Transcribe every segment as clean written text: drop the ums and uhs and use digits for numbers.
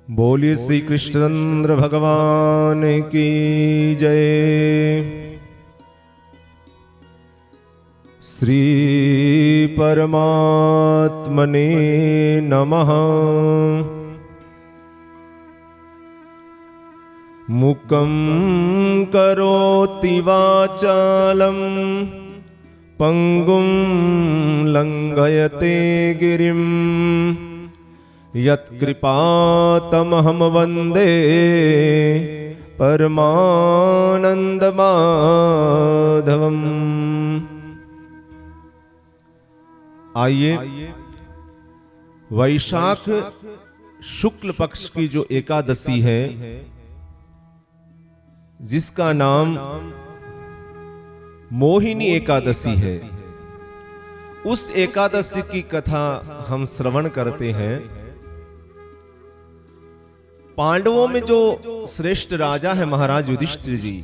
बोलिए श्री कृष्णचंद्र भगवान की जय। श्री परमात्मने नमः। मुकं करोति वाचालं पंगुं लंघयते गिरिं यत्कृपातमहं वन्दे परमानंदमाधवम्। आइए वैशाख शुक्ल पक्ष की जो एकादशी है, जिसका नाम मोहिनी एकादशी है, उस एकादशी की कथा हम श्रवण करते हैं। पांडवों में जो श्रेष्ठ राजा है महाराज युधिष्ठिर जी,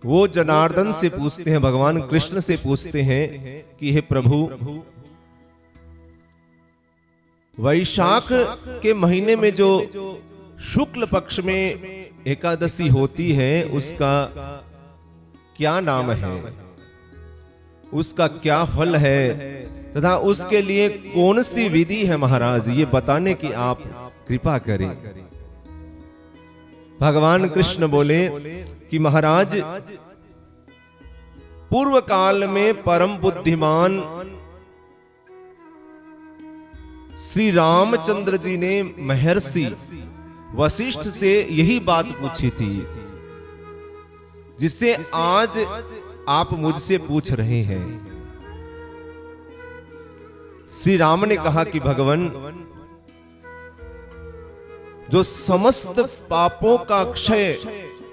वो जनार्दन से पूछते हैं, भगवान कृष्ण से पूछते हैं कि हे प्रभु, वैशाख के महीने में जो शुक्ल पक्ष में एकादशी होती है, उसका क्या नाम है, उसका क्या फल है, तथा उसके लिए कौन सी विधि है महाराज, ये बताने की आप कृपा करें। भगवान कृष्ण बोले कि महाराज, पूर्व काल में परम बुद्धिमान श्री रामचंद्र जी ने महर्षि वशिष्ठ से यही बात पूछी थी, जिससे आज आप मुझसे पूछ रहे हैं। श्री राम ने कहा कि भगवान, जो समस्त पापों का क्षय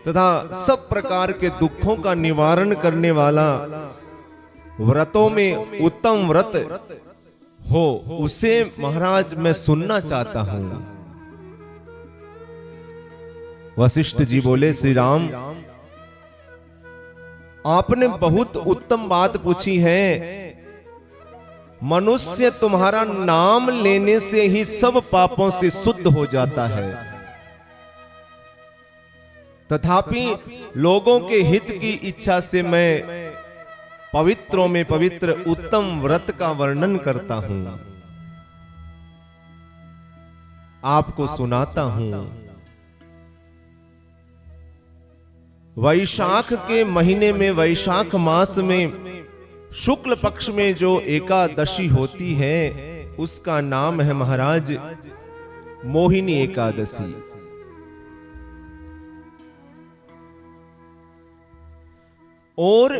तथा सब प्रकार के दुखों का निवारण करने वाला व्रतों में उत्तम व्रत हो, उसे महाराज मैं सुनना चाहता हूं। वशिष्ठ जी बोले, श्री राम, आपने बहुत उत्तम बात पूछी है। मनुष्य तुम्हारा नाम लेने से ही सब पापों से शुद्ध हो जाता है, तथापि लोगों के हित की इच्छा से मैं पवित्रों में पवित्र उत्तम व्रत का वर्णन करता हूं, आपको सुनाता हूं। वैशाख के महीने में, वैशाख मास में शुक्ल पक्ष में जो एकादशी होती है, उसका नाम है महाराज मोहिनी एकादशी। और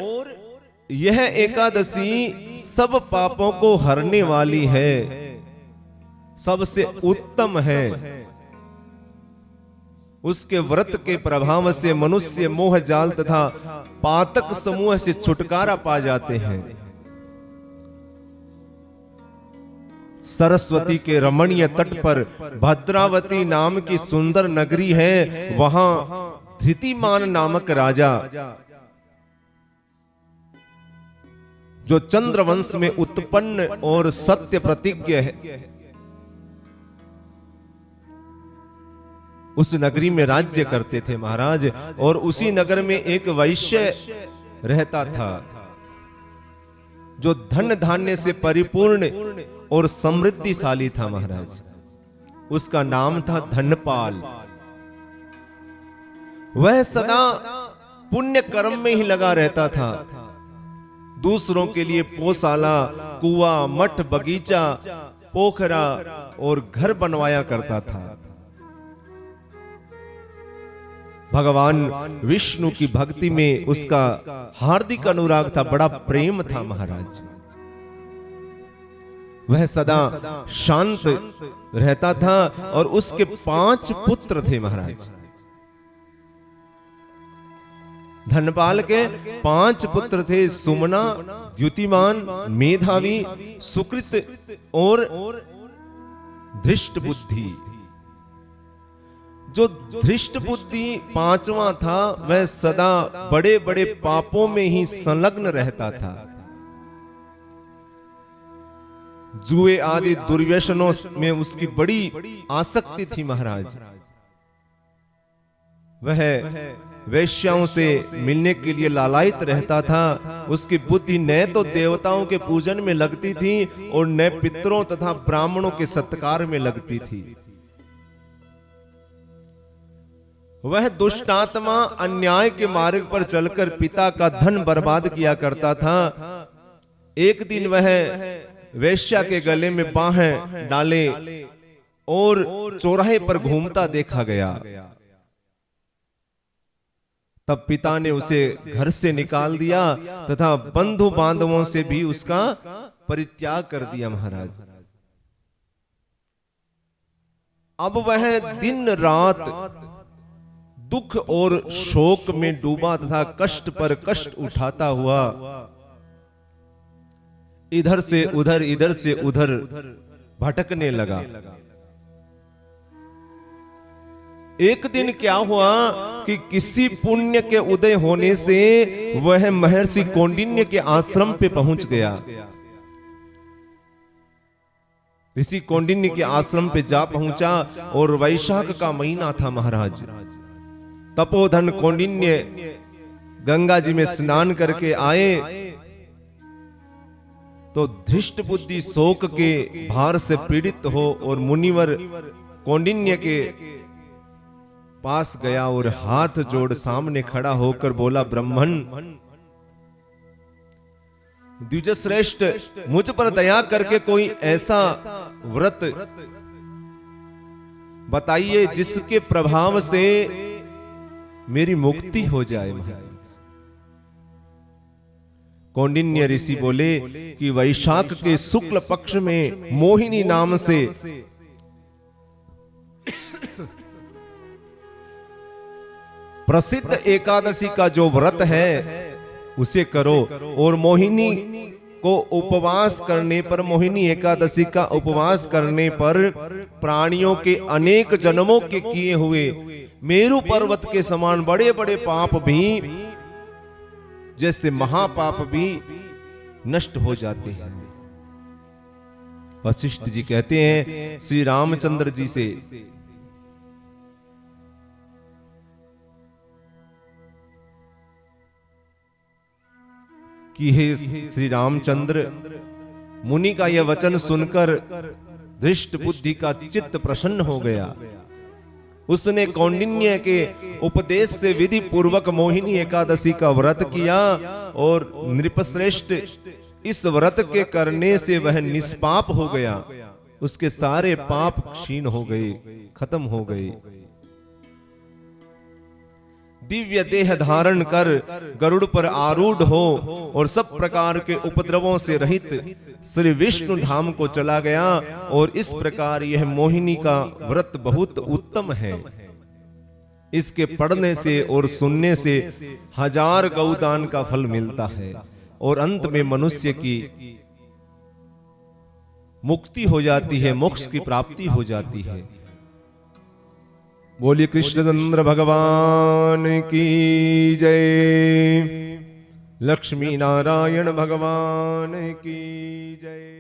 यह एकादशी सब पापों को हरने वाली है, सबसे उत्तम है। उसके व्रत के प्रभाव से मनुष्य मोह जाल तथा पातक समूह से छुटकारा पा जाते हैं। सरस्वती के रमणीय तट पर भद्रावती नाम की सुंदर नगरी है। वहां धृतिमान नामक राजा, जो चंद्रवंश में उत्पन्न और सत्य प्रतिज्ञ है, उस नगरी में राज्य करते थे महाराज। और उसी नगर में एक वैश्य रहता था, जो धन धान्य से परिपूर्ण और समृद्धिशाली था महाराज। उसका नाम था धनपाल। वह सदा पुण्य कर्म में ही लगा रहता था। दूसरों के लिए पोशाला, कुआं, मठ, बगीचा, पोखरा और घर बनवाया करता था। भगवान विष्णु की भक्ति में उसका हार्दिक अनुराग था, बड़ा प्रेम था महाराज। वह सदा शांत रहता था और उसके 5 पुत्र थे महाराज। धनपाल के 5 पुत्र थे, सुमना, द्युतिमान, मेधावी, सुकृत और धृष्ट बुद्धि। जो धृष्ट बुद्धि 5वां था, वह सदा बड़े बड़े पापों में ही संलग्न रहता था। जुए आदि दुर्व्यसनों में उसकी बड़ी आसक्ति थी महाराज। वह वैश्याओं से मिलने के लिए लालायित रहता था। उसकी बुद्धि न तो देवताओं के पूजन में लगती थी और न पितरों तथा ब्राह्मणों के सत्कार में लगती थी। वह दुष्टात्मा अन्याय के मार्ग पर चलकर पिता का धन बर्बाद किया करता था। एक दिन वह वेश्या के गले में बाहें डाले और चौराहे पर घूमता देखा गया। तब पिता ने उसे घर से निकाल दिया तथा बंधु बांधवों से भी उसका परित्याग कर दिया महाराज। अब वह दिन रात दुख और शोक में डूबा तथा कष्ट पर कष्ट उठाता हुआ इधर से उधर भटकने लगा। एक दिन क्या हुआ कि किसी पुण्य के उदय होने से वह महर्षि कौंडिन्य के आश्रम पे पहुंच गया। ऋषि कौंडिन्य के आश्रम पे जा पहुंचा और वैशाख का महीना था महाराज। तपोधन कौंडिन्य गंगा जी में स्नान करके आए तो धृष्ट बुद्धि शोक के भार से पीड़ित हो और मुनिवर कौंडिन्य के पास गया और हाथ जोड़ सामने खड़ा होकर बोला, ब्राह्मण द्विजश्रेष्ठ, मुझ पर दया करके कोई ऐसा व्रत बताइए जिसके प्रभाव से मेरी मुक्ति हो जाए। महाराज कौंडिन्य ऋषि बोले कि वैशाख के शुक्ल पक्ष में मोहिनी नाम से प्रसिद्ध एकादशी का जो व्रत है उसे करो और मोहिनी को उपवास करने पर, मोहिनी एकादशी का उपवास करने पर प्राणियों के अनेक जन्मों के किए हुए मेरु पर्वत के समान बड़े बड़े पाप भी, जैसे महापाप भी नष्ट हो जाते हैं। वशिष्ठ जी कहते हैं श्री रामचंद्र जी से कि हे श्री रामचंद्र, मुनि का यह वचन सुनकर धृष्ट बुद्धि का चित्त प्रसन्न हो गया। उसने कौंडिन्य के उपदेश से विधि पूर्वक मोहिनी एकादशी का व्रत किया और नृपश्रेष्ठ इस व्रत के करने से वह निष्पाप हो गया। उसके सारे पाप क्षीण हो गए, खत्म हो गए। दिव्य देह धारण कर गरुड़ पर आरूढ़ हो और सब प्रकार के उपद्रवों से रहित श्री विष्णु धाम को चला गया। और इस प्रकार यह मोहिनी का व्रत बहुत उत्तम है। इसके पढ़ने से और सुनने से 1000 गौदान का फल मिलता है और अंत में मनुष्य की मुक्ति हो जाती है, मोक्ष की प्राप्ति हो जाती है। बोलिए कृष्णचंद्र भगवान की जय, लक्ष्मी नारायण भगवान की जय।